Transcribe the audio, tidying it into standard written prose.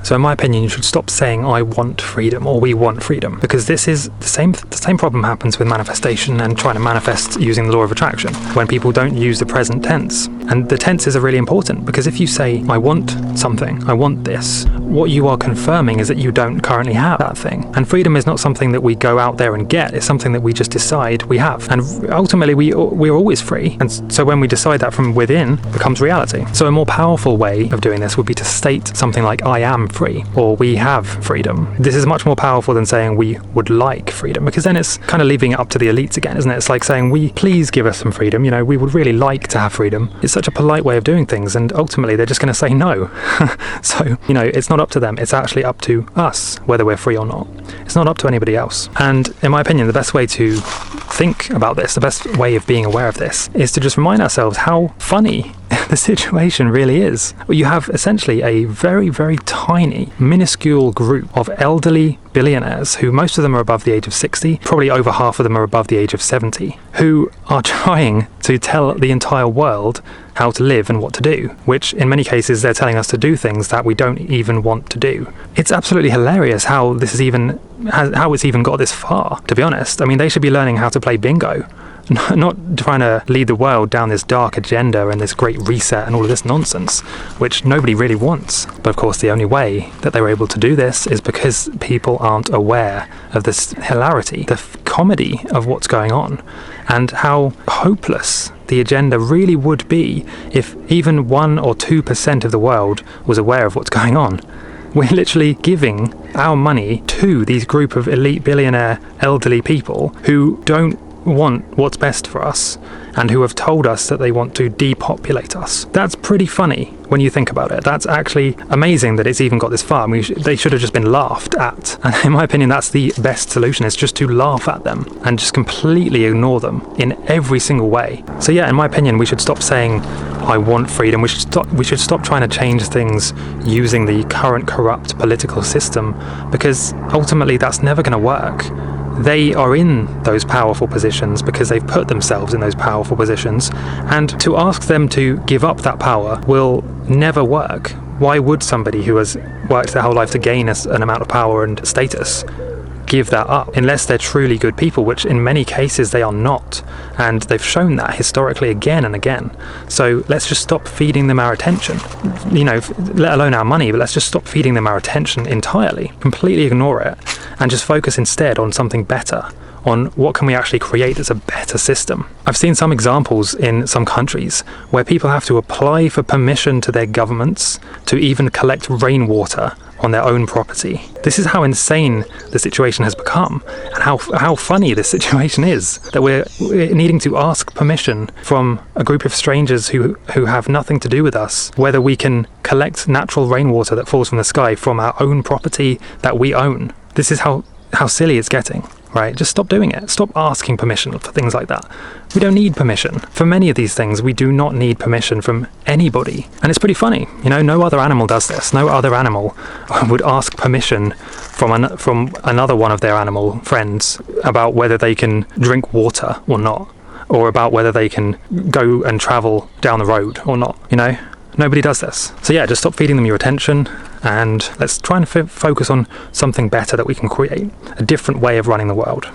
So in my opinion, you should stop saying I want freedom or we want freedom, because this is the same problem happens with manifestation and trying to manifest using the law of attraction when people don't use the present tense. And the tenses are really important, because if you say I want something, I want this, what you are confirming is that you don't currently have that thing. And freedom is not something that we go out there and get, it's something that we just decide we have. And ultimately we're always free. And so when we decide that from within, it becomes reality. So a more powerful way of doing this would be to state something like I am free, or we have freedom. This is much more powerful than saying we would like freedom, because then it's kind of leaving it up to the elites again, isn't it? It's like saying please give us some freedom, we would really like to have freedom. It's such a polite way of doing things, and ultimately they're just going to say no. So, it's not up to them, it's actually up to us whether we're free or not. It's not up to anybody else. And in my opinion, the best way to think about this, the best way of being aware of this, is to just remind ourselves how funny the situation really is. You have essentially a very, very tiny, minuscule group of elderly billionaires who most of them are above the age of 60, probably over half of them are above the age of 70, who are trying to tell the entire world how to live and what to do, which in many cases they're telling us to do things that we don't even want to do. It's absolutely hilarious how it's even got this far, to be honest. I mean, they should be learning how to play bingo, not trying to lead the world down this dark agenda and this great reset and all of this nonsense, which nobody really wants. But of course, the only way that they were able to do this is because people aren't aware of this hilarity, the comedy of what's going on, and how hopeless the agenda really would be if even 1 or 2% of the world was aware of what's going on. We're literally giving our money to these group of elite billionaire elderly people who don't want what's best for us and who have told us that they want to depopulate us. That's pretty funny when you think about it. That's actually amazing that it's even got this far. I mean, they should have just been laughed at. And in my opinion, that's the best solution, is just to laugh at them and just completely ignore them in every single way. So yeah, in my opinion, we should stop saying I want freedom. We should stop trying to change things using the current corrupt political system, because ultimately that's never going to work. They are in those powerful positions because they've put themselves in those powerful positions, and to ask them to give up that power will never work. Why would somebody who has worked their whole life to gain an amount of power and status give that up, unless they're truly good people, which in many cases they are not, and they've shown that historically again and again. So let's just stop feeding them our attention, let alone our money, but let's just stop feeding them our attention entirely, completely ignore it, and just focus instead on something better, on what can we actually create that's a better system. I've seen some examples in some countries where people have to apply for permission to their governments to even collect rainwater on their own property. This is how insane the situation has become, and how funny this situation is, that we're needing to ask permission from a group of strangers who have nothing to do with us, whether we can collect natural rainwater that falls from the sky from our own property that we own. This is how silly it's getting. Right? Just stop doing it. Stop asking permission for things like that. We don't need permission. For many of these things, we do not need permission from anybody. And it's pretty funny. No other animal does this. No other animal would ask permission from another one of their animal friends about whether they can drink water or not, or about whether they can go and travel down the road or not. Nobody does this. So yeah, just stop feeding them your attention, and let's try and focus on something better that we can create, a different way of running the world.